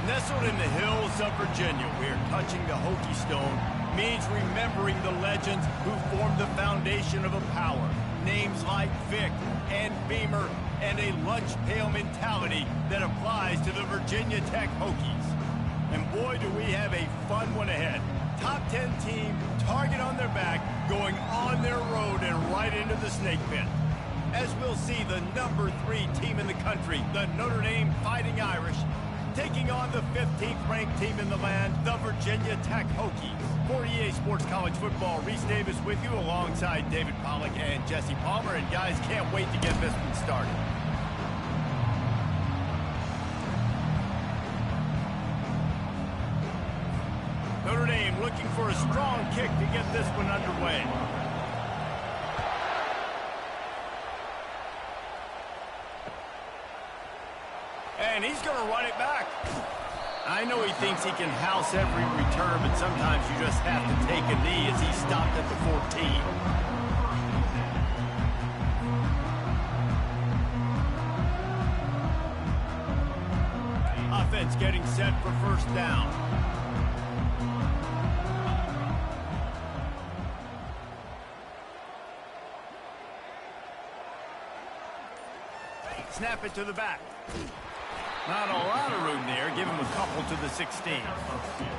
Nestled in the hills of Virginia, we're touching the Hokie Stone, means remembering the legends who formed the foundation of a power. Names like Vic and Beamer and a lunch pail mentality that applies to the Virginia Tech Hokies. And boy, do we have a fun one ahead. Top 10 team, target on their back, going on their road and right into the snake pit. As we'll see, the number 3 team in the country, the Notre Dame Fighting Irish, taking on the 15th ranked team in the land, the Virginia Tech Hokies. For EA Sports College Football, Reese Davis with you alongside David Pollack and Jesse Palmer. And guys, can't wait to get this one started. Notre Dame looking for a strong kick to get this one underway. And he's going to run it back. I know he thinks he can house every return, but sometimes you just have to take a knee as he stopped at the 14. Offense getting set for first down. Snap it to the back. Not a lot of room there. Give him a couple to the 16.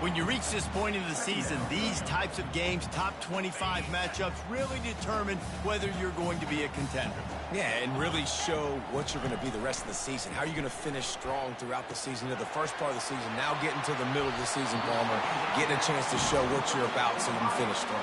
When you reach this point in the season, these types of games, top 25 matchups, really determine whether you're going to be a contender. Yeah, and really show what you're going to be the rest of the season. How are you going to finish strong throughout the season? You know, the first part of the season, now getting to the middle of the season, Palmer, getting a chance to show what you're about so you can finish strong.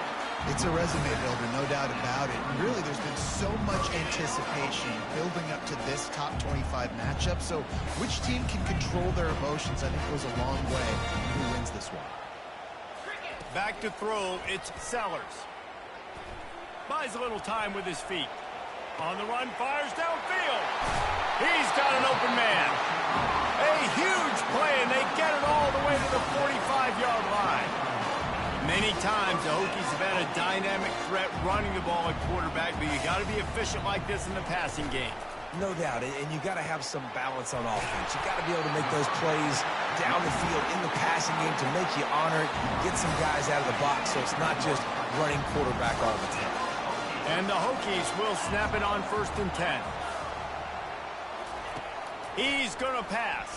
It's a resume builder, no doubt about it. And really, there's been so much anticipation building up to this top 25 matchup. So which team can control their emotions, I think, goes a long way in who wins this one. Back to throw, it's Sellers. Buys a little time with his feet. On the run, fires downfield. He's got an open man. A huge play, and they get it all the way to the 45-yard line. Many times the Hokies have had a dynamic threat running the ball at quarterback, but you got to be efficient like this in the passing game. No doubt, and you got to have some balance on offense. You got to be able to make those plays down the field in the passing game to make you honor it, get some guys out of the box so it's not just running quarterback all the time. And the Hokies will snap it on 1st and 10. He's going to pass.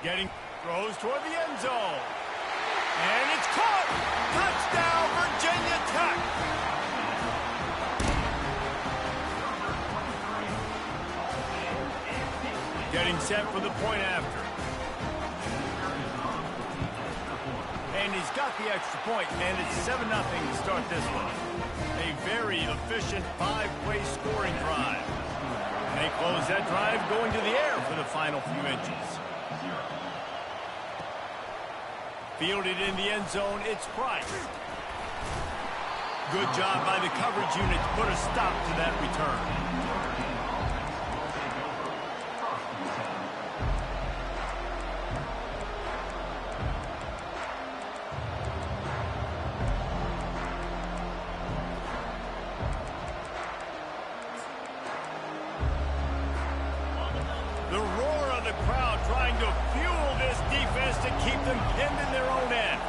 Throws toward the end zone. And it's caught! Touchdown, Virginia Tech! Getting set for the point after. And he's got the extra point, and it's 7-0 to start this one. A very efficient 5-play scoring drive. They close that drive going to the air for the final few inches. Fielded in the end zone, it's Price. Good job by the coverage unit to put a stop to that return. The roar of the crowd trying to fuel this defense to keep them pinned in their own end.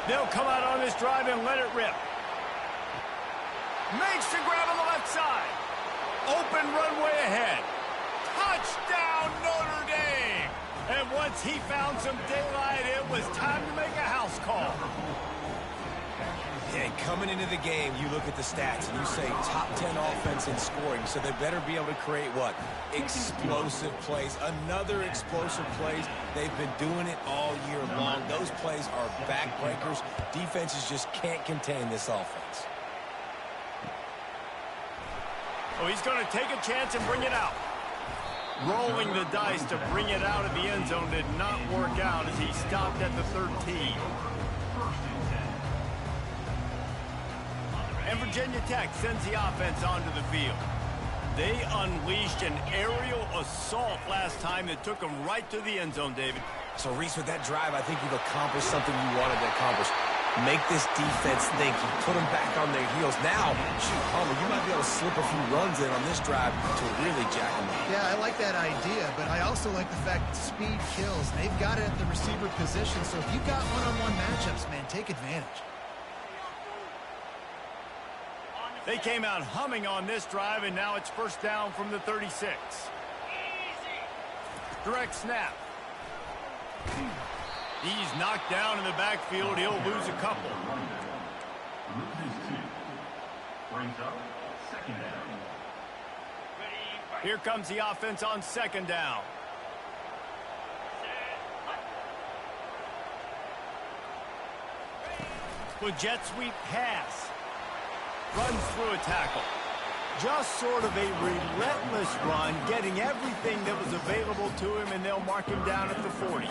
They'll come out on this drive and let it rip. Makes the grab on the left side. Open runway ahead. Touchdown, Notre Dame! And once he found some daylight, it was time to make a house call. Yeah, coming into the game, you look at the stats and you say top 10 offense in scoring, so they better be able to create what? Explosive plays. Another explosive plays. They've been doing it all year long. Those plays are backbreakers. Defenses just can't contain this offense. Oh, he's going to take a chance and bring it out. Rolling the dice to bring it out of the end zone did not work out as he stopped at the 13. And Virginia Tech sends the offense onto the field. They unleashed an aerial assault last time that took them right to the end zone, David. So, Reese, with that drive, I think you've accomplished something you wanted to accomplish. Make this defense think. You put them back on their heels. Now, shoot, Palmer, you might be able to slip a few runs in on this drive to really jack them up. Yeah, I like that idea, but I also also like the fact that speed kills. They've got it at the receiver position, so if you've got one-on-one matchups, man, take advantage. They came out humming on this drive, and now it's first down from the 36. Direct snap. He's knocked down in the backfield. He'll lose a couple. Here comes the offense on second down. With jet sweep pass. Runs through a tackle. Just sort of a relentless run, getting everything that was available to him, and they'll mark him down at the 40.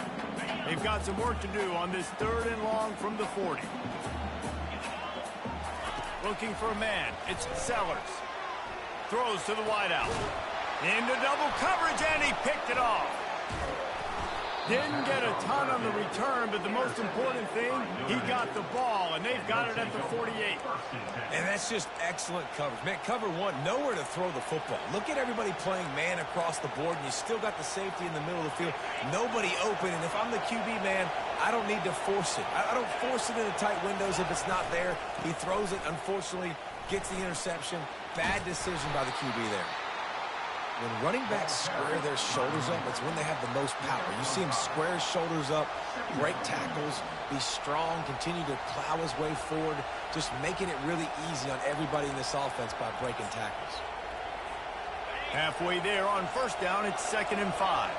They've got some work to do on this 3rd and long from the 40. Looking for a man. It's Sellers. Throws to the wideout. Into double coverage, and he picked it off. Didn't get a ton on the return, but the most important thing, he got the ball, and they've got it at the 48. And that's just excellent coverage. Man, cover one, nowhere to throw the football. Look at everybody playing man across the board, and you still got the safety in the middle of the field. Nobody open, and if I'm the QB, man, I don't need to force it. I don't force it into tight windows if it's not there. He throws it, unfortunately, gets the interception. Bad decision by the QB there. When running backs square their shoulders up, it's when they have the most power. You see him square his shoulders up, break tackles, be strong, continue to plow his way forward, just making it really easy on everybody in this offense by breaking tackles. Halfway there on first down, it's 2nd and 5.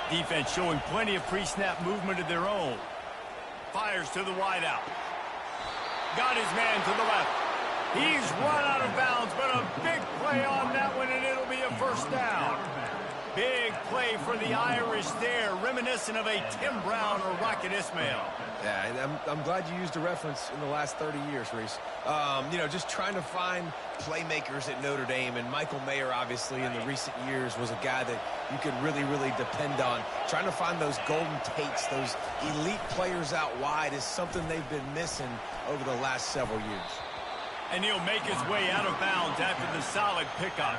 Defense showing plenty of pre-snap movement of their own. Fires to the wideout. Got his man to the left. He's run out of bounds, but a big play on that one, and it'll be a first down. Big play for the Irish there, reminiscent of a Tim Brown or Rocket Ismail. Yeah, and I'm glad you used a reference in the last 30 years, Reese. You know, just trying to find playmakers at Notre Dame, and Michael Mayer, obviously, in the recent years, was a guy that you could really, really depend on. Trying to find those golden takes, those elite players out wide is something they've been missing over the last several years. And he'll make his way out of bounds after the solid pickup.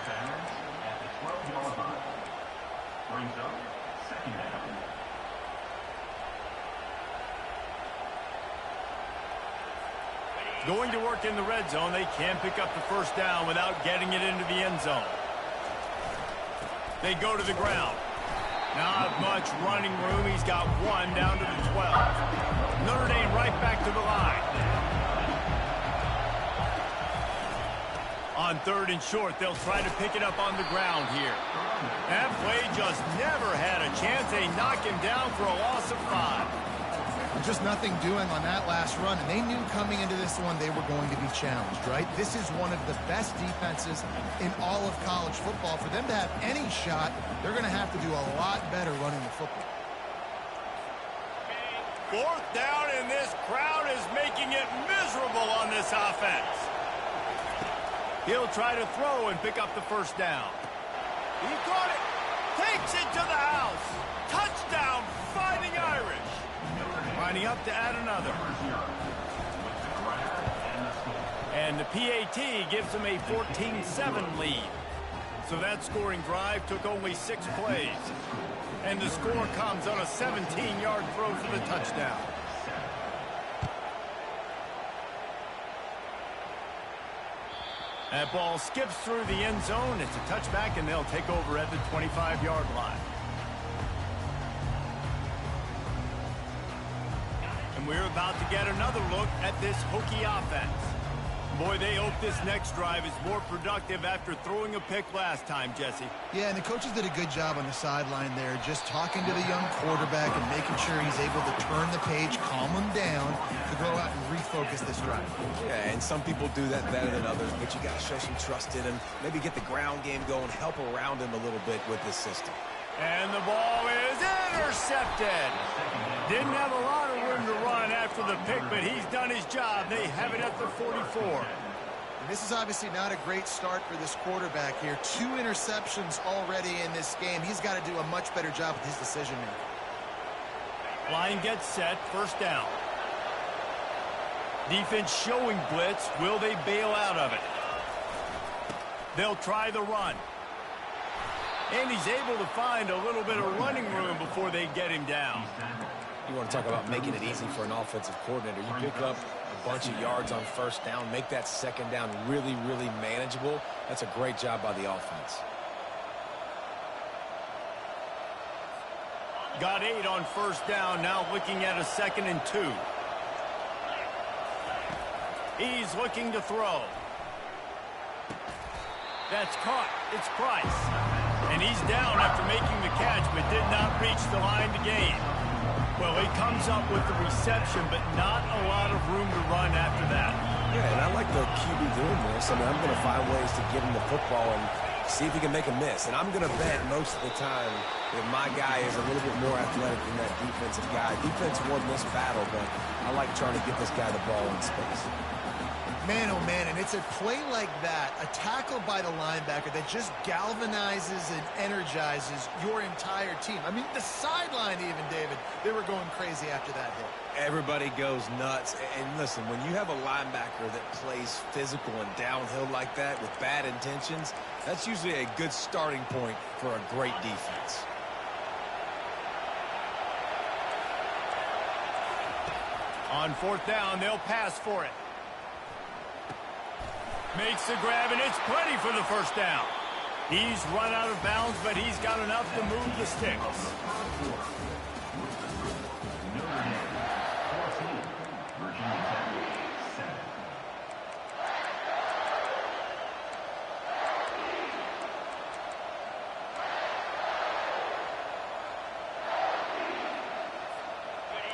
Going to work in the red zone. They can't pick up the first down without getting it into the end zone. They go to the ground. Not much running room. He's got one down to the 12. Notre Dame right back to the line. On 3rd and short, they'll try to pick it up on the ground here. That play just never had a chance. They knock him down for a loss of 5. Just nothing doing on that last run, and they knew coming into this one they were going to be challenged, right? This is one of the best defenses in all of college football. For them to have any shot, they're going to have to do a lot better running the football. 4th down, and this crowd is making it miserable on this offense. He'll try to throw and pick up the first down. He caught it. Takes it to the house. Touchdown, Fighting Irish. Lining up to add another. And the PAT gives them a 14-7 lead. So that scoring drive took only 6 plays. And the score comes on a 17-yard throw for the touchdown. That ball skips through the end zone. It's a touchback, and they'll take over at the 25-yard line. And we're about to get another look at this Hokie offense. Boy, they hope this next drive is more productive after throwing a pick last time, Jesse. Yeah, and the coaches did a good job on the sideline there, just talking to the young quarterback and making sure he's able to turn the page, calm him down, to go out and refocus this drive. Yeah, and some people do that better than others, but you got to show some trust in him, maybe get the ground game going, help around him a little bit with this system. And the ball is intercepted. Didn't have a lot of room to run after the pick, but he's done his job. They have it at the 44. And this is obviously not a great start for this quarterback here. 2 interceptions already in this game. He's got to do a much better job with his decision-making. Line gets set, first down. Defense showing blitz. Will they bail out of it? They'll try the run. And he's able to find a little bit of running room before they get him down. You want to talk about making it easy for an offensive coordinator. You pick up a bunch of yards on first down, make that second down really, really manageable. That's a great job by the offense. Got 8 on first down, now looking at a 2nd and 2. He's looking to throw. That's caught. It's Price. And he's down after making the catch, but did not reach the line to gain. Well, he comes up with the reception, but not a lot of room to run after that. Yeah, and I like the QB doing this. I mean, I'm going to find ways to give him the football and see if he can make a miss. And I'm going to bet most of the time that my guy is a little bit more athletic than that defensive guy. Defense won this battle, but I like trying to get this guy the ball in space. Man, oh man, and it's a play like that, a tackle by the linebacker that just galvanizes and energizes your entire team. I mean, the sideline even, David, they were going crazy after that hit. Everybody goes nuts. And listen, when you have a linebacker that plays physical and downhill like that with bad intentions, that's usually a good starting point for a great defense. On 4th down, they'll pass for it. Makes the grab, and it's plenty for the first down. He's run out of bounds, but he's got enough to move the sticks.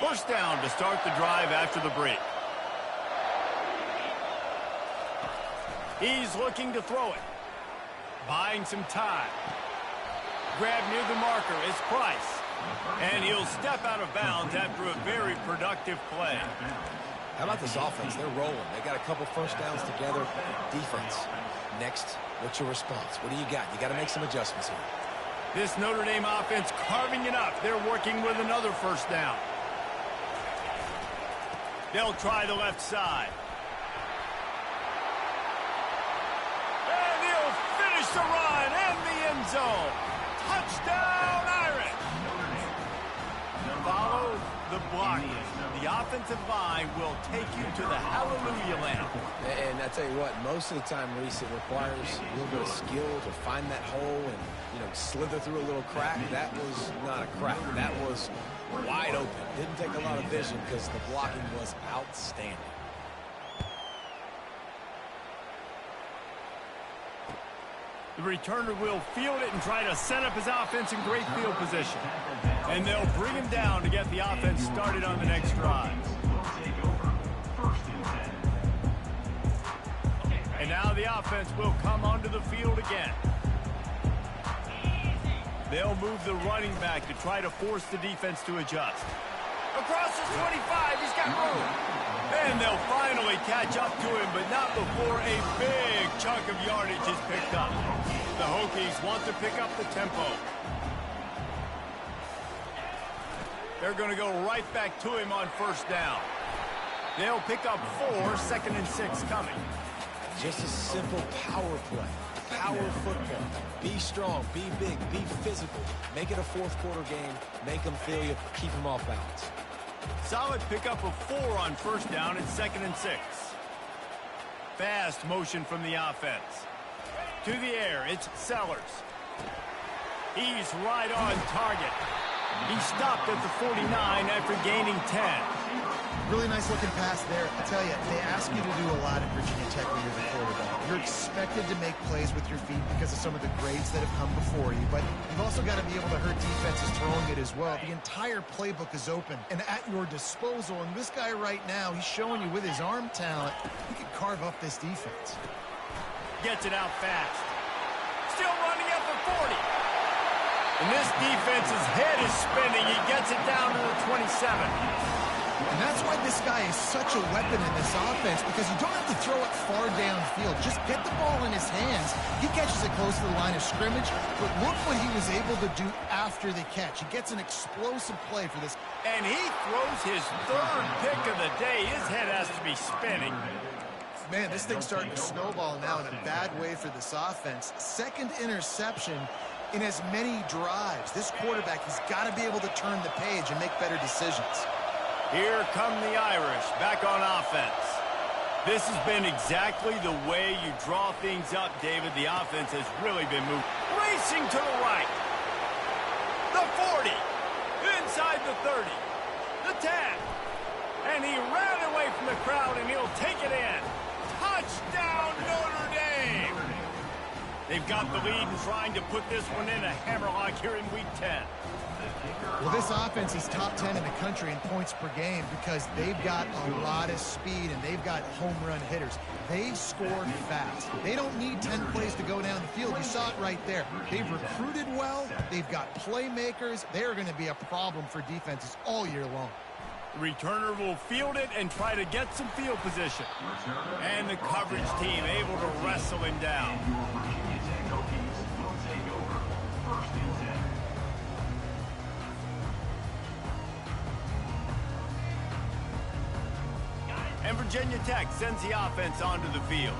First down to start the drive after the break. He's looking to throw it. Buying some time. Grab near the marker is Price. And he'll step out of bounds after a very productive play. How about this offense? They're rolling. They got a couple first downs together. Defense. Next, what's your response? What do you got? You got to make some adjustments here. This Notre Dame offense carving it up. They're working with another first down. They'll try the left side. The run and the end zone. Touchdown, Irish. Follow the blocking. The offensive line will take you to the hallelujah land. And I tell you what, most of the time, Reese, it requires a little bit of skill to find that hole and, slither through a little crack. That was not a crack. That was wide open. Didn't take a lot of vision because the blocking was outstanding. The returner will field it and try to set up his offense in great field position. And they'll bring him down to get the offense started on the next drive. And now the offense will come onto the field again. They'll move the running back to try to force the defense to adjust. Across his 25, he's got room. And they'll finally catch up to him, but not before a big chunk of yardage is picked up. The Hokies want to pick up the tempo. They're going to go right back to him on first down. They'll pick up 4, 2nd and 6 coming. Just a simple power play. Power football. Be strong, be big, be physical. Make it a fourth-quarter game. Make them feel you. Keep them off balance. Solid pickup of 4 on first down at 2nd and 6. Fast motion from the offense. To the air, it's Sellers. He's right on target. He stopped at the 49 after gaining 10. Really nice looking pass there. I tell you, they ask you to do a lot at Virginia Tech when you're the quarterback. You're expected to make plays with your feet because of some of the grades that have come before you, but you've also got to be able to hurt defenses throwing it as well. The entire playbook is open and at your disposal, and this guy right now, he's showing you with his arm talent, he can carve up this defense. Gets it out fast. Still running at the 40. And this defense's head is spinning. He gets it down to the 27. And that's why this guy is such a weapon in this offense, because you don't have to throw it far downfield. Just get the ball in his hands. He catches it close to the line of scrimmage, but look what he was able to do after the catch. He gets an explosive play for this. And he throws his 3rd pick of the day. His head has to be spinning. Man, this thing's starting to snowball now in a bad way for this offense. 2nd interception. in as many drives. This quarterback has got to be able to turn the page and make better decisions. Here come the Irish back on offense. This has been exactly the way you draw things up, David. The offense has really been moving. Racing to the right. The 40. Inside the 30. The 10. And he ran away from the crowd, and he'll take it in. Touchdown, Notre Dame! They've got the lead and trying to put this one in a hammerlock here in Week 10. Well, this offense is top 10 in the country in points per game because they've got a lot of speed and they've got home run hitters. They score fast. They don't need 10 plays to go down the field. You saw it right there. They've recruited well. They've got playmakers. They're going to be a problem for defenses all year long. The returner will field it and try to get some field position. And the coverage team able to wrestle him down. And Virginia Tech sends the offense onto the field.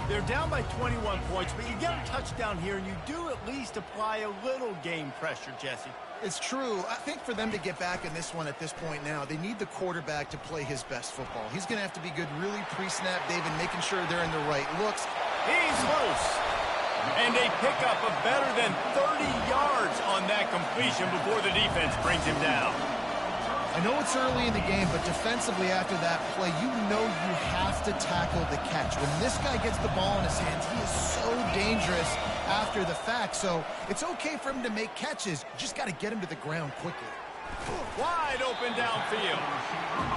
They're down by 21 points, but you get a touchdown here, and you do at least apply a little game pressure, Jesse. It's true. I think for them to get back in this one at this point now, they need the quarterback to play his best football. He's going to have to be good really pre-snap, David, making sure they're in the right looks. He's loose. And a pickup of better than 30 yards on that completion before the defense brings him down. I know it's early in the game, but defensively after that play, you know you have to tackle the catch. When this guy gets the ball in his hands, he is so dangerous after the fact. So it's okay for him to make catches. You just got to get him to the ground quickly. Wide open downfield.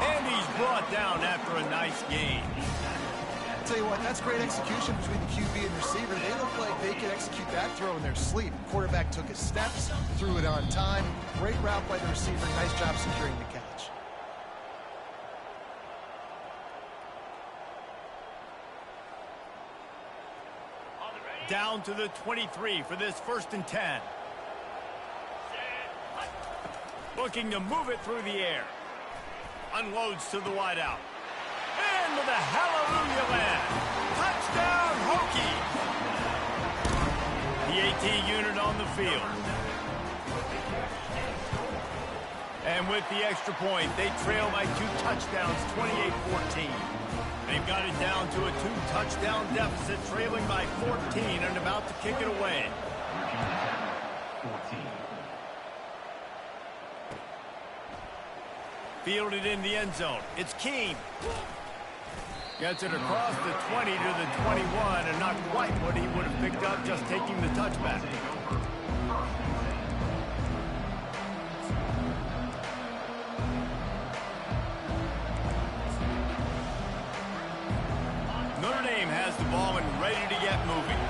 And he's brought down after a nice gain. I'll tell you what, that's great execution between the QB and receiver. They look like they could execute that throw in their sleep. Quarterback took his steps, threw it on time. Great route by the receiver. Nice job securing the catch. Down to the 23 for this 1st and 10. Looking to move it through the air. Unloads to the wideout. Into the hallelujah land. Touchdown, Hokies. The AT unit on the field. And with the extra point, they trail by 2 touchdowns, 28-14. They've got it down to a 2-touchdown deficit, trailing by 14 and about to kick it away. Fielded in the end zone. It's Keene. Gets it across the 20 to the 21, and not quite what he would have picked up just taking the touchback. Notre Dame has the ball and ready to get moving.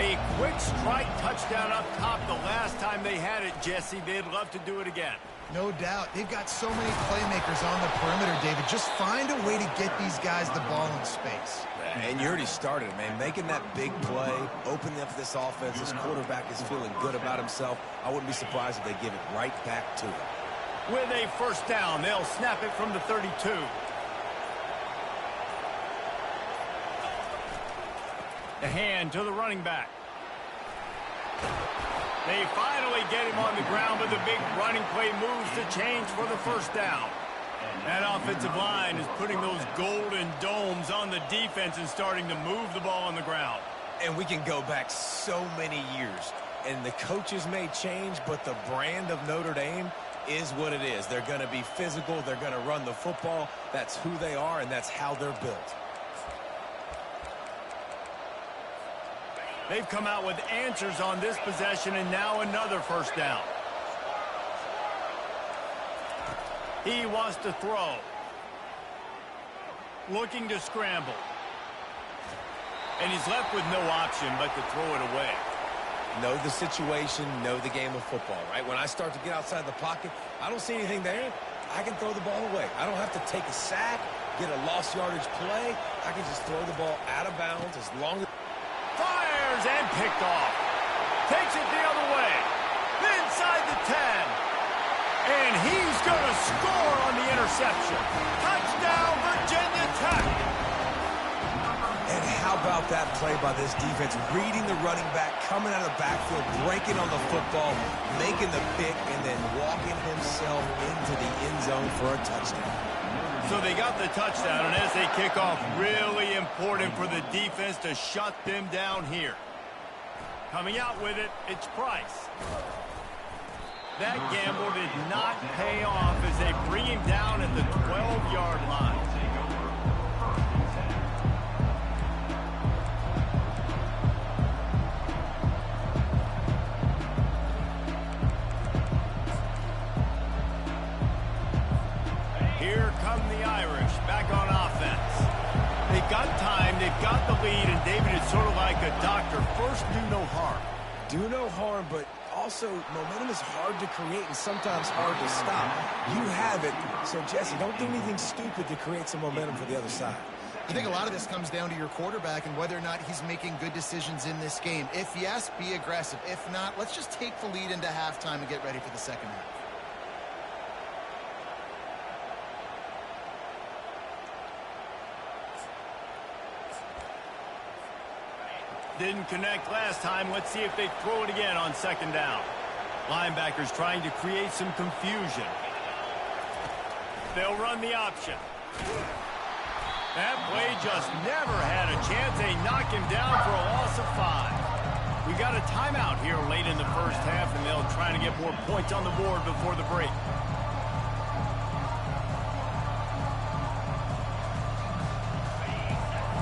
A quick strike touchdown up top the last time they had it, Jesse. They'd love to do it again. No doubt. They've got so many playmakers on the perimeter, David. Just find a way to get these guys the ball in space. And you already started, man. Making that big play, opening up this offense. This quarterback is feeling good about himself. I wouldn't be surprised if they give it right back to him. With a 1st down, they'll snap it from the 32. The hand to the running back. They finally get him on the ground, but the big running play moves to change for the 1st down. That offensive line is putting those golden domes on the defense and starting to move the ball on the ground. And we can go back so many years. And the coaches may change, but the brand of Notre Dame is what it is. They're going to be physical. They're going to run the football. That's who they are, and that's how they're built. They've come out with answers on this possession, and now another 1st down. He wants to throw. Looking to scramble. And he's left with no option but to throw it away. Know the situation, know the game of football, right? When I start to get outside the pocket, I don't see anything there. I can throw the ball away. I don't have to take a sack, get a lost yardage play. I can just throw the ball out of bounds as long as... Fires and picked off. Takes it the other way. Inside the 10. And he's going to score on the interception. Touchdown, Virginia Tech. And how How about that play by this defense? Reading the running back, coming out of the backfield, breaking on the football, making the pick, and then walking himself into the end zone for a touchdown. So they got the touchdown, and as they kick off, really important for the defense to shut them down here. Coming out with it, it's Price. That gamble did not pay off as they bring him down at the 12-yard line. Here come the Irish back on offense. They've got time, they've got the lead, and David is sort of like a doctor. First, do no harm. Do no harm, but also momentum is hard to create and sometimes hard to stop. You have it, so Jesse, don't do anything stupid to create some momentum for the other side. I think a lot of this comes down to your quarterback and whether or not he's making good decisions in this game. If yes, be aggressive. If not, let's just take the lead into halftime and get ready for the second half. Didn't connect last time. Let's see if they throw it again on second down. Linebackers trying to create some confusion. They'll run the option. That play just never had a chance. They knock him down for a loss of 5. We got a timeout here late in the first half, and they'll try to get more points on the board before the break.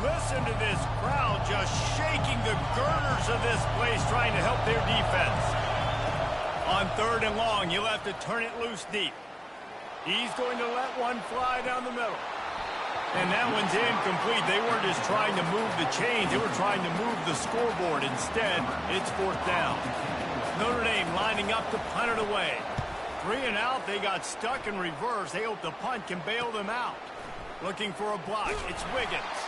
Listen to this crowd just shaking the girders of this place, trying to help their defense. On third and long, you'll have to turn it loose deep. He's going to let one fly down the middle. And that one's incomplete. They weren't just trying to move the chains. They were trying to move the scoreboard. Instead, it's fourth down. Notre Dame lining up to punt it away. 3 and out, they got stuck in reverse. They hope the punt can bail them out. Looking for a block. It's Wiggins.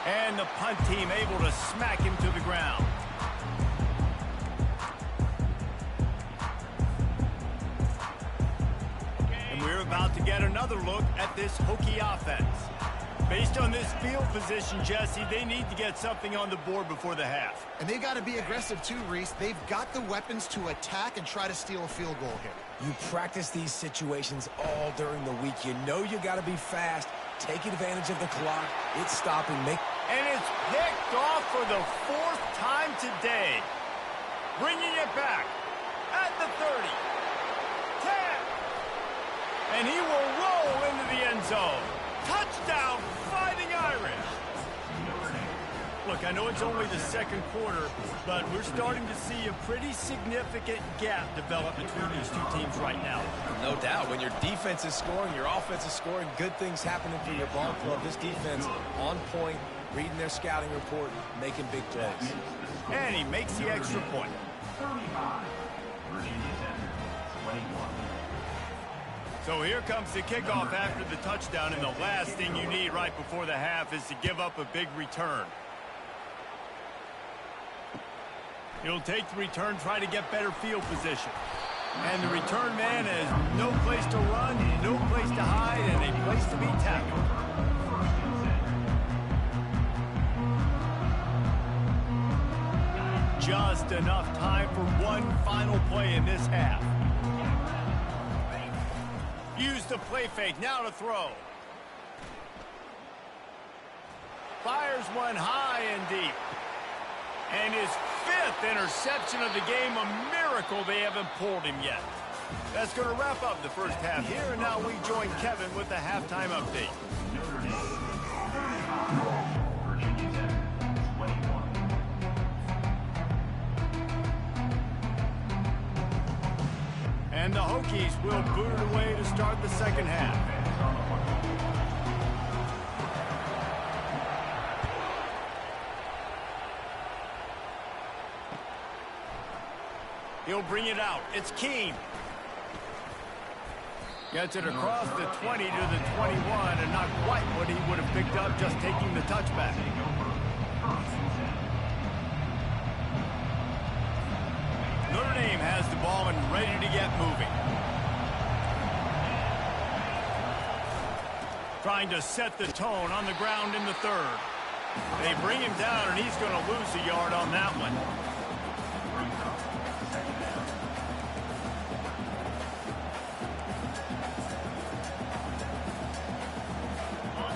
And the punt team able to smack him to the ground. And we're about to get another look at this Hokie offense. Based on this field position, Jesse, they need to get something on the board before the half. And they've got to be aggressive too, Reese. They've got the weapons to attack and try to steal a field goal here. You practice these situations all during the week. You know you got to be fast. Take advantage of the clock. It's stopping. And it's picked off for the 4th time today. Bringing it back at the 30. 10. And he will roll into the end zone. Touchdown, Fighting Irish. Look, I know it's only the second quarter, but we're starting to see a pretty significant gap develop between these two teams right now. No doubt. When your defense is scoring, your offense is scoring, good things happening for your ball club. This defense on point, reading their scouting report, making big plays. And he makes the extra point. 35. Virginia Center, 21. So here comes the kickoff after the touchdown, and the last thing you need right before the half is to give up a big return. He'll take the return, try to get better field position. And the return man has no place to run, no place to hide, and a place to be tackled. Just enough time for one final play in this half. Use the play fake, now to throw. Fires one high and deep. And his 5th interception of the game, a miracle they haven't pulled him yet. That's going to wrap up the first half here, and now we join Kevin with the halftime update. Virginia Center, 21. And the Hokies will boot it away to start the second half. He'll bring it out. It's Keene. Gets it across the 20 to the 21, and not quite what he would have picked up just taking the touchback. Notre Dame has the ball and ready to get moving. Trying to set the tone on the ground in the third. They bring him down, and he's going to lose a yard on that one. Brings up second down.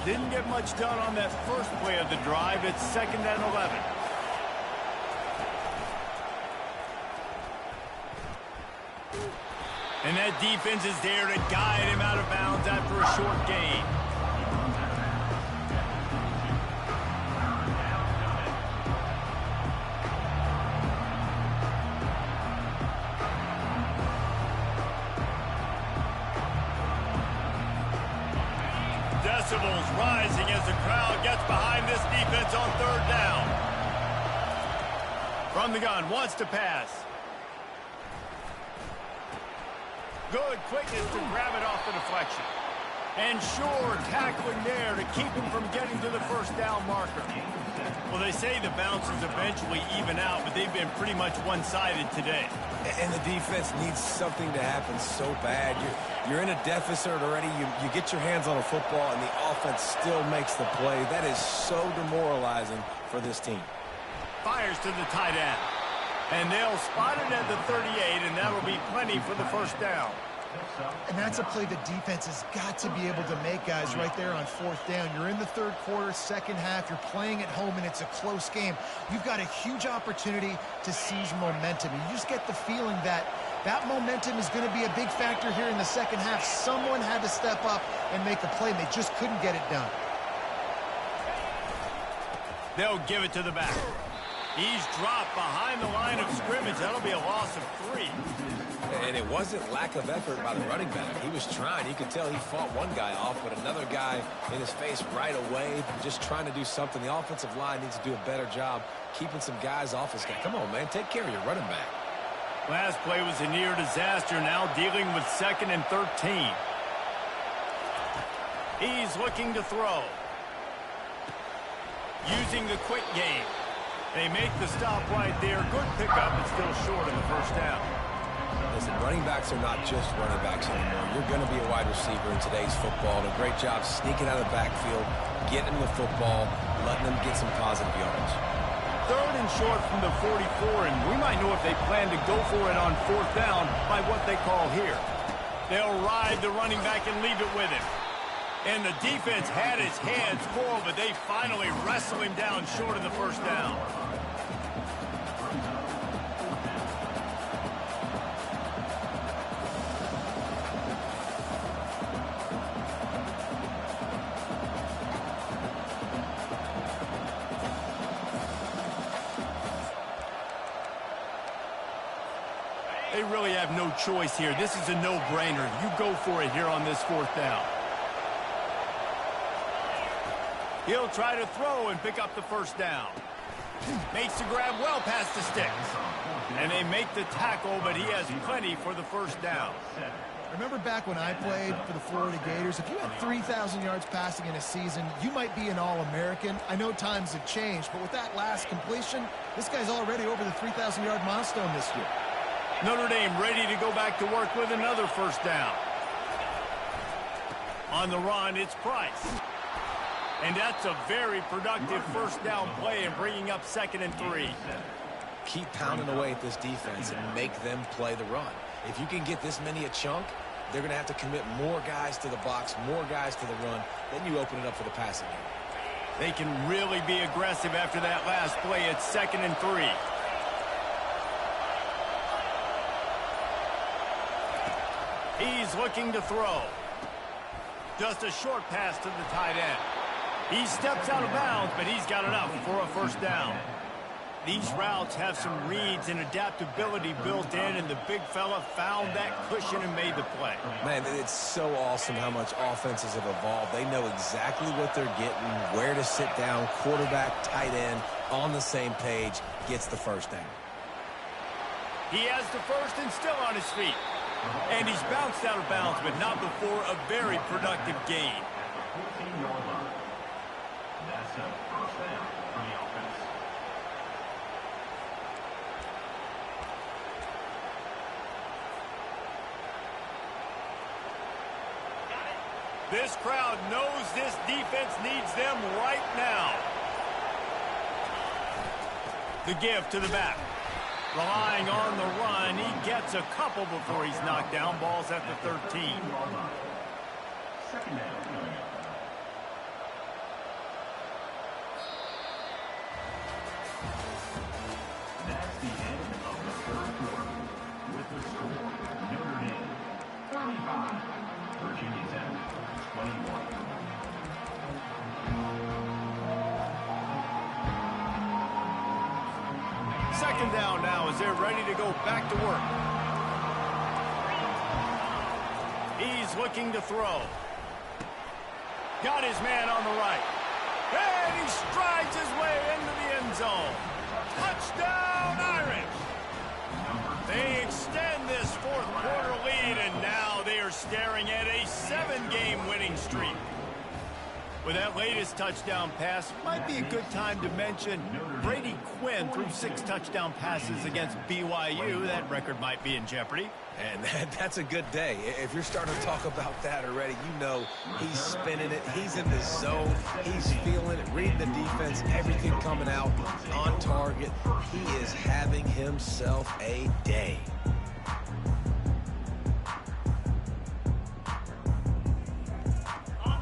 Didn't get much done on that first play of the drive. It's 2nd and 11. And that defense is there to guide him out of bounds after a short gain. Decibels rising as the crowd gets behind this defense on 3rd down. From the gun, wants to pass. Good quickness to grab it off the deflection. And sure, tackling there to keep him from getting to the 1st down marker. Well, they say the bounces eventually even out, but they've been pretty much one-sided today. And the defense needs something to happen so bad. You're in a deficit already. You get your hands on a football, and the offense still makes the play. That is so demoralizing for this team. Fires to the tight end. And they'll spot it at the 38, and that'll be plenty for the 1st down. And that's a play the defense has got to be able to make, guys, right there on 4th down. You're in the 3rd quarter, 2nd half. You're playing at home, and it's a close game. You've got a huge opportunity to seize momentum. You just get the feeling that that momentum is going to be a big factor here in the 2nd half. Someone had to step up and make a play, and they just couldn't get it done. They'll give it to the back. He's dropped behind the line of scrimmage. That'll be a loss of 3. And it wasn't lack of effort by the running back. He was trying. You could tell he fought one guy off, but another guy in his face right away, just trying to do something. The offensive line needs to do a better job keeping some guys off his guy. Come on, man. Take care of your running back. Last play was a near disaster. Now dealing with 2nd and 13. He's looking to throw. Using the quick game. They make the stop right there. Good pickup, but still short in the 1st down. Listen, running backs are not just running backs anymore. You're going to be a wide receiver in today's football. And a great job sneaking out of the backfield, getting them the football, letting them get some positive yards. 3rd and short from the 44, and we might know if they plan to go for it on 4th down by what they call here. They'll ride the running back and leave it with him. And the defense had his hands full, but they finally wrestle him down short of the 1st down. They really have no choice here. This is a no-brainer. You go for it here on this 4th down. He'll try to throw and pick up the 1st down. Makes the grab well past the sticks. And they make the tackle, but he has plenty for the 1st down. Remember back when I played for the Florida Gators, if you had 3,000 yards passing in a season, you might be an All-American. I know times have changed, but with that last completion, this guy's already over the 3,000-yard milestone this year. Notre Dame ready to go back to work with another 1st down. On the run, it's Price. And that's a very productive 1st down play and bringing up 2nd and 3. Keep pounding away at this defense and make them play the run. If you can get this many a chunk, they're going to have to commit more guys to the box, more guys to the run. Then you open it up for the passing game. They can really be aggressive after that last play. It's 2nd and 3. He's looking to throw. Just a short pass to the tight end. He steps out of bounds, but he's got enough for a 1st down. These routes have some reads and adaptability built in, and the big fella found that cushion and made the play. Man, it's so awesome how much offenses have evolved. They know exactly what they're getting, where to sit down, quarterback, tight end, on the same page, gets the 1st down. He has the 1st and still on his feet. And he's bounced out of bounds, but not before a very productive gain. That's a 1st down for the offense. This crowd knows this defense needs them right now. The give to the back. Relying on the run, he gets a couple before he's knocked down. Ball's at the 13. Second down coming up. That's the end of the third quarter. With the score, Notre Dame 35, Virginia Tech 21. Second down now as they're ready to go back to work. He's looking to throw. Got his man on the right. And he strides his way into the end zone. Touchdown, Irish! They extend this fourth quarter lead, and now they are staring at a 7-game winning streak. With that latest touchdown pass, might be a good time to mention Brady Quinn threw 6 touchdown passes against BYU. That record might be in jeopardy. And that's a good day. If you're starting to talk about that already, you know he's spinning it. He's in the zone. He's feeling it, reading the defense, everything coming out on target. He is having himself a day.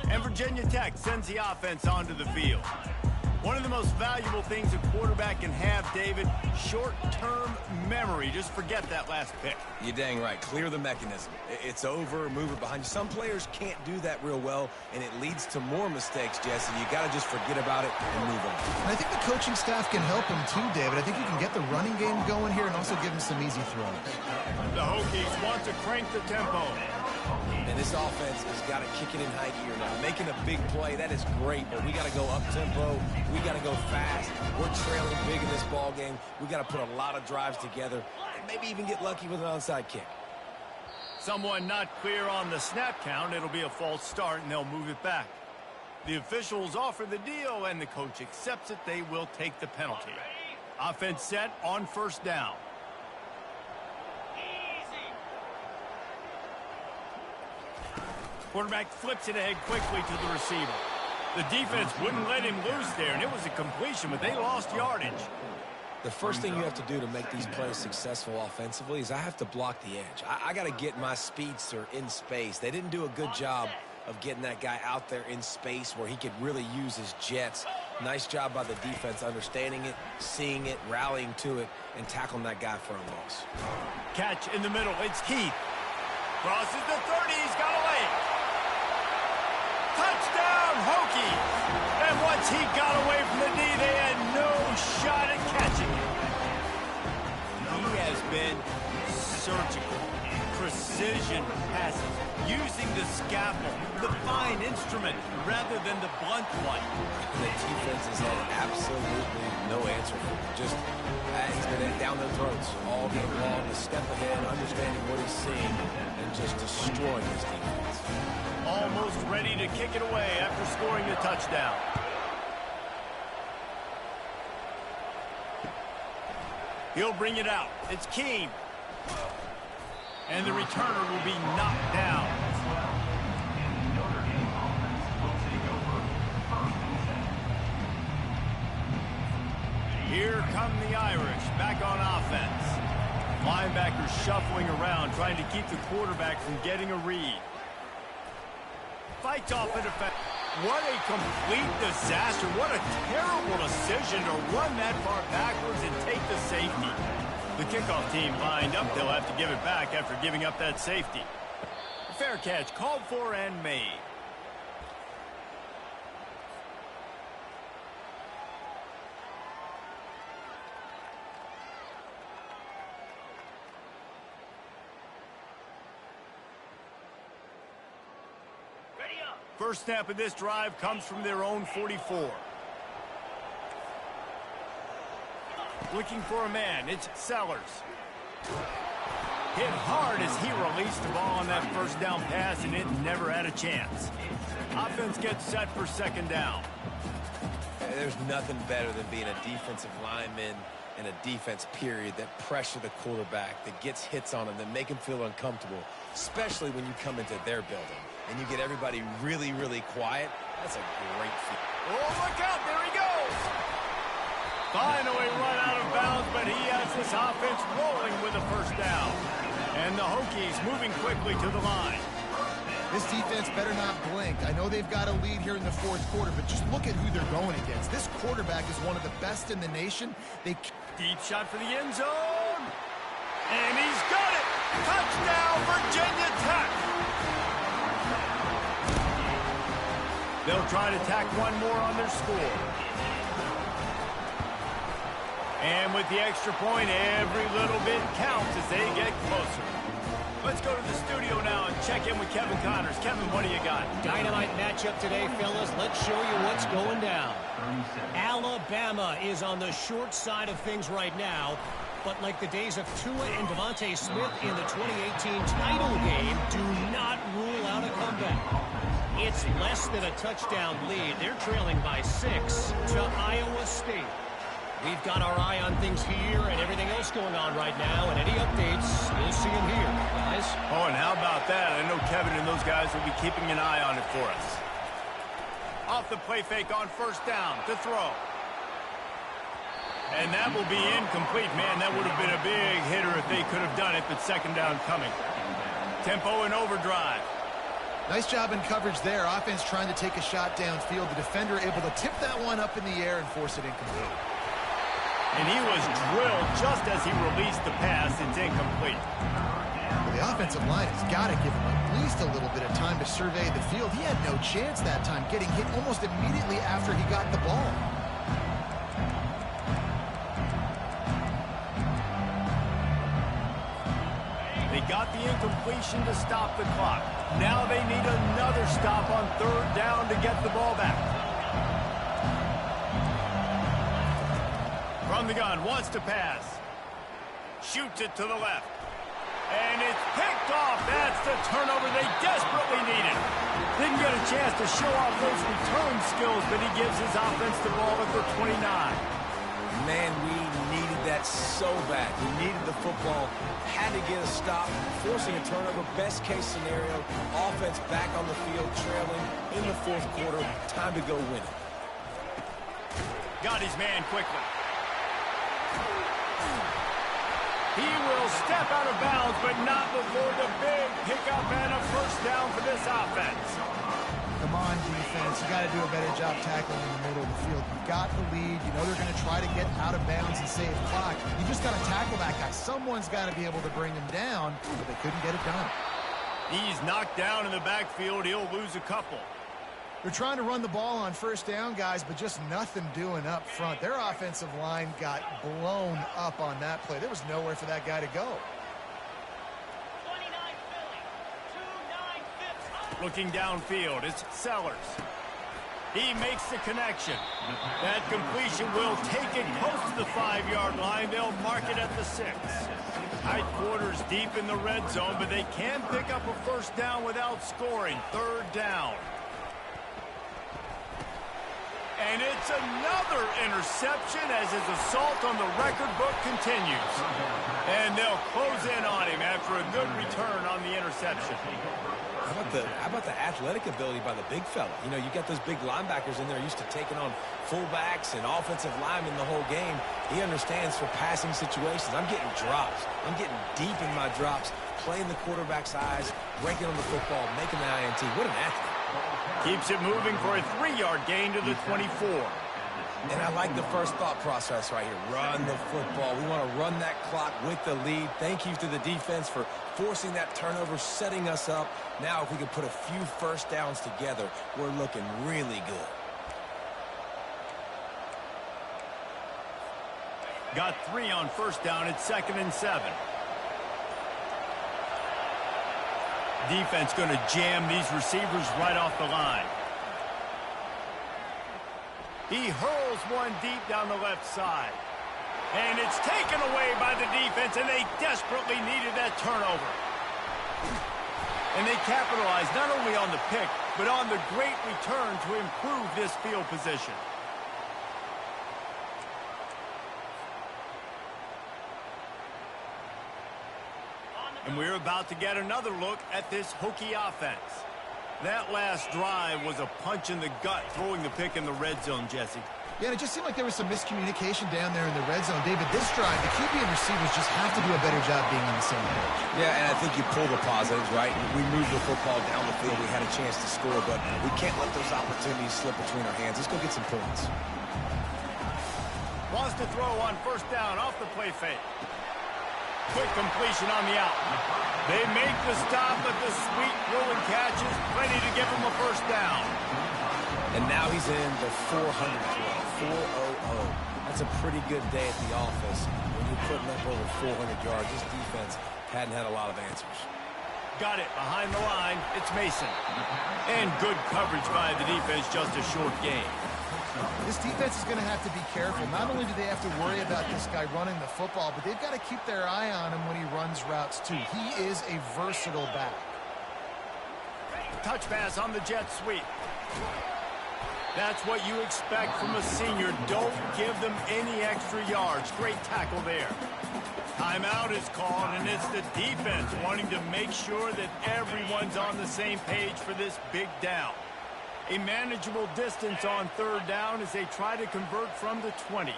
And Virginia Tech sends the offense onto the field. One of the most valuable things a quarterback can have, David, short-term memory. Just forget that last pick. You're dang right. Clear the mechanism. It's over, move it behind you. Some players can't do that real well, and it leads to more mistakes, Jesse. You got to just forget about it and move on. And I think the coaching staff can help him too, David. I think you can get the running game going here and also give him some easy throws. The Hokies want to crank the tempo. And this offense has got to kick it in high gear now. Making a big play, that is great, but we got to go up-tempo. We got to go fast. We're trailing big in this ball game. We got to put a lot of drives together and maybe even get lucky with an onside kick. Someone not clear on the snap count. It'll be a false start, and they'll move it back. The officials offer the deal, and the coach accepts it. They will take the penalty. Offense set on first down. Quarterback flips it ahead quickly to the receiver. The defense wouldn't let him loose there, and it was a completion, but they lost yardage. The first thing you have to do to make these plays successful offensively is I have to block the edge. I got to get my speedster in space. They didn't do a good job of getting that guy out there in space where he could really use his jets. Nice job by the defense understanding it, seeing it, rallying to it, and tackling that guy for a loss. Catch in the middle. It's Keith. Crosses the 30. He's got a leg. Touchdown, Hokies! And once he got away from the D, they had no shot at catching him. He has been surgical, precision passes, using the scalpel, the fine instrument, rather than the blunt one. The defense has had absolutely no answer for him. Just, he's been down their throats all game long, a step ahead, understanding what he's seeing, and just destroying his defense. Almost ready to kick it away after scoring the touchdown. He'll bring it out. It's Keene. And the returner will be knocked down. Here come the Irish back on offense. Linebackers shuffling around, trying to keep the quarterback from getting a read. Fights off an effect. What a complete disaster. What a terrible decision to run that far backwards and take the safety. The kickoff team lined up. They'll have to give it back after giving up that safety. Fair catch called for and made. First snap of this drive comes from their own 44. Looking for a man, it's Sellers. Hit hard as he released the ball on that first down pass, and it never had a chance. Offense gets set for second down. There's nothing better than being a defensive lineman and a defense period that pressure the quarterback, that gets hits on him, that make him feel uncomfortable, especially when you come into their building and you get everybody really, really quiet. That's a great feeling. Oh, look out, there he goes. Finally run out of bounds, but he has this offense rolling with a first down. And the Hokies moving quickly to the line. This defense better not blink. I know they've got a lead here in the fourth quarter, but just look at who they're going against. This quarterback is one of the best in the nation. Deep shot for the end zone. And he's got it. Touchdown, Virginia Tech. They'll try to tack one more on their score. And with the extra point, every little bit counts as they get closer. Let's go to the studio now and check in with Kevin Connors. Kevin, what do you got? Dynamite matchup today, fellas. Let's show you what's going down. Alabama is on the short side of things right now. But like the days of Tua and Devontae Smith in the 2018 title game, do not rule out a comeback. It's less than a touchdown lead. They're trailing by 6 to Iowa State. We've got our eye on things here and everything else going on right now, and any updates, you'll see them here, guys. Oh, and how about that? I know Kevin and those guys will be keeping an eye on it for us. Off the play fake on first down to throw. And that will be incomplete. Man, that would have been a big hitter if they could have done it, but second down coming. Tempo and overdrive. Nice job in coverage there. Offense trying to take a shot downfield. The defender able to tip that one up in the air and force it incomplete. And he was drilled just as he released the pass. It's incomplete. Well, the offensive line has got to give him at least a little bit of time to survey the field. He had no chance that time, getting hit almost immediately after he got the ball. They got the incompletion to stop the clock. Now they need another stop on third down to get the ball back. From the gun, wants to pass. Shoots it to the left. And it's picked off. That's the turnover they desperately needed. Didn't get a chance to show off those return skills, but he gives his offense the ball at the 29. Man, we needed that so bad. We needed the football. Had to get a stop. Forcing a turnover. Best case scenario. Offense back on the field, trailing in the fourth quarter. Time to go win it. Got his man quickly. He will step out of bounds, but not before the big pickup and a first down for this offense. Come on, defense. You got to do a better job tackling in the middle of the field. You got the lead. You know they're going to try to get out of bounds and save clock. You just got to tackle that guy. Someone's got to be able to bring him down, but they couldn't get it done. He's knocked down in the backfield. He'll lose a couple. They're trying to run the ball on first down, guys, but just nothing doing up front. Their offensive line got blown up on that play. There was nowhere for that guy to go. Looking downfield, it's Sellers. He makes the connection. That completion will take it close to the 5-yard line. They'll mark it at the 6. Tight quarters deep in the red zone, but they can pick up a first down without scoring. Third down. And it's another interception as his assault on the record book continues. And they'll close in on him after a good return on the interception. How about the athletic ability by the big fella? You know, you got those big linebackers in there used to taking on fullbacks and offensive linemen the whole game. He understands for passing situations. I'm getting drops. I'm getting deep in my drops, playing the quarterback's eyes, breaking on the football, making the INT. What an athlete. Keeps it moving for a 3-yard gain to the 24. And I like the first thought process right here. Run the football. We want to run that clock with the lead. Thank you to the defense for forcing that turnover, setting us up. Now if we can put a few first downs together, we're looking really good. Got 3 on first down. It's 2nd and 7. Defense going to jam these receivers right off the line. He hurls one deep down the left side. And it's taken away by the defense, and they desperately needed that turnover. And they capitalized not only on the pick, but on the great return to improve this field position. And we're about to get another look at this Hokie offense. That last drive was a punch in the gut, throwing the pick in the red zone, Jesse. Yeah, and it just seemed like there was some miscommunication down there in the red zone. David, this drive, the QB and receivers just have to do a better job being on the same page. Yeah, and I think you pull the positives, right? We moved the football down the field. We had a chance to score, but we can't let those opportunities slip between our hands. Let's go get some points. Wants to throw on first down off the play fake. Quick completion on the out. They make the stop, but the sweet rolling catch is plenty to give him a first down. And now he's in the 400 club, 400. That's a pretty good day at the office when you're putting up over 400 yards. This defense hadn't had a lot of answers. Got it behind the line. It's Mason. And good coverage by the defense, just a short game. This defense is going to have to be careful. Not only do they have to worry about this guy running the football, but they've got to keep their eye on him when he runs routes too. He is a versatile back. Touch pass on the jet sweep. That's what you expect from a senior. Don't give them any extra yards. Great tackle there. Timeout is called, and it's the defense wanting to make sure that everyone's on the same page for this big down. A manageable distance on third down as they try to convert from the 20.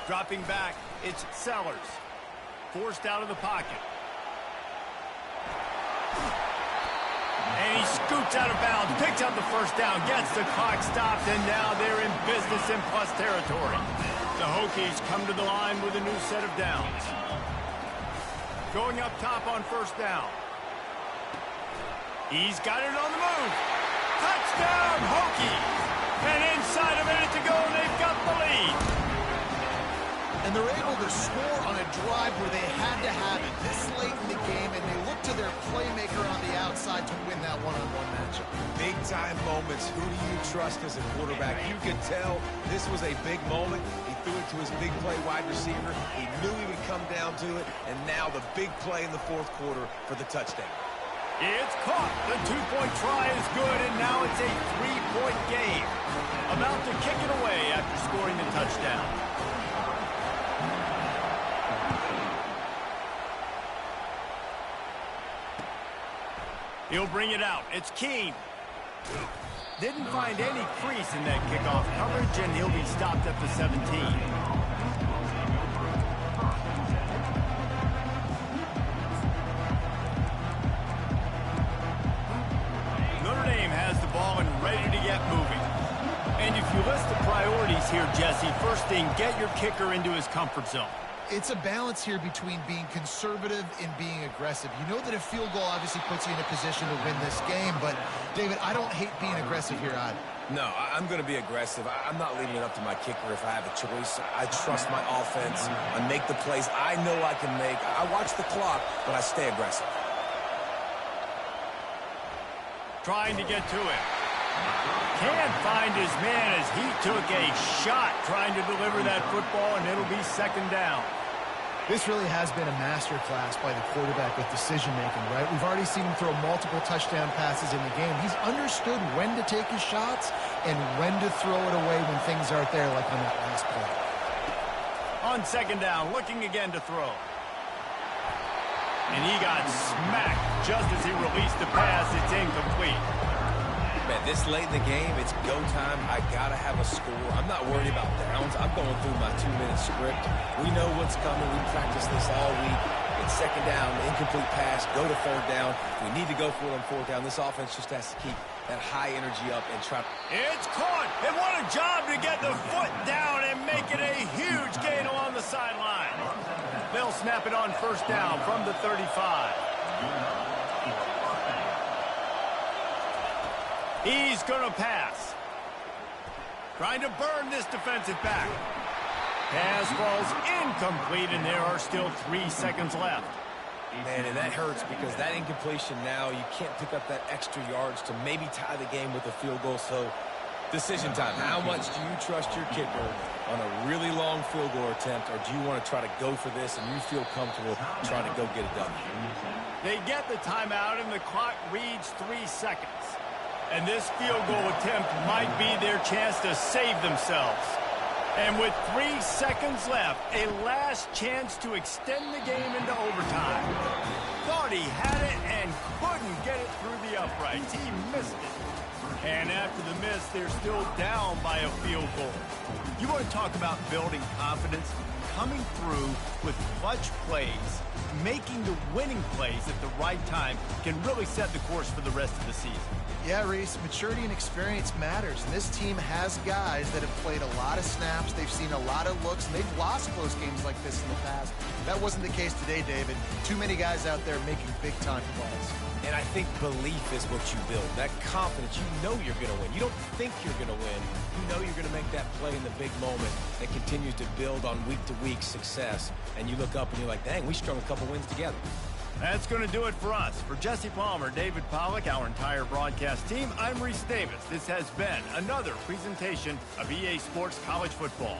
Dropping back, it's Sellers. Forced out of the pocket. And he scoots out of bounds, picks up the first down, gets the clock stopped, and now they're in business in plus territory. The Hokies come to the line with a new set of downs. Going up top on first down. He's got it on the move. Touchdown, Hokies! And inside a minute to go, they've got the lead. And they're able to score on a drive where they had to have it this late in the game, and they look to their playmaker on the outside to win that one-on-one matchup. Big-time moments. Who do you trust as a quarterback? You could tell this was a big moment. He threw it to his big play wide receiver. He knew he would come down to it, and now the big play in the fourth quarter for the touchdown. It's caught. The two-point try is good, and now it's a three-point game. About to kick it away after scoring the touchdown. He'll bring it out. It's Keene. Didn't find any crease in that kickoff coverage, and he'll be stopped at the 17. Notre Dame has the ball and ready to get moving. And if you list the priorities here, Jesse, first thing, get your kicker into his comfort zone. It's a balance here between being conservative and being aggressive. You know that a field goal obviously puts you in a position to win this game, but, David, I don't hate being aggressive here either. No, I'm going to be aggressive. I'm not leaving it up to my kicker if I have a choice. I trust my offense. I make the plays I know I can make. I watch the clock, but I stay aggressive. Trying to get to it. Can't find his man as he took a shot trying to deliver that football, and it'll be second down. This really has been a masterclass by the quarterback with decision-making, right? We've already seen him throw multiple touchdown passes in the game. He's understood when to take his shots and when to throw it away when things aren't there, like on that last play. On second down, looking again to throw. And he got smacked just as he released the pass. It's incomplete. Man, this late in the game, it's go time. I got to have a score. I'm not worried about downs. I'm going through my 2-minute script. We know what's coming. We practiced this all week. It's second down, incomplete pass, go to third down. We need to go for it on fourth down. This offense just has to keep that high energy up and try. It's caught. And what a job to get the foot down and make it a huge gain along the sideline. They'll snap it on first down from the 35. He's going to pass. Trying to burn this defensive back. Pass falls incomplete, and there are still 3 seconds left. Man, and that hurts because that incompletion now, you can't pick up that extra yards to maybe tie the game with a field goal. So, decision time. How much do you trust your kicker on a really long field goal attempt, or do you want to try to go for this and you feel comfortable trying to go get it done? They get the timeout, and the clock reads 3 seconds. And this field goal attempt might be their chance to save themselves. And with 3 seconds left, a last chance to extend the game into overtime. Thought he had it and couldn't get it through the uprights. He missed it. And after the miss, they're still down by a field goal. You want to talk about building confidence? Coming through with clutch plays, making the winning plays at the right time can really set the course for the rest of the season. Yeah, Reese, maturity and experience matters, and this team has guys that have played a lot of snaps, they've seen a lot of looks, and they've lost close games like this in the past. That wasn't the case today, David. Too many guys out there making big-time plays. And I think belief is what you build. That confidence, you know you're going to win. You don't think you're going to win. You know you're going to make that play in the big moment that continues to build on week-to-week success. And you look up and you're like, dang, we strung a couple wins together. That's going to do it for us. For Jesse Palmer, David Pollack, our entire broadcast team, I'm Reese Davis. This has been another presentation of EA Sports College Football.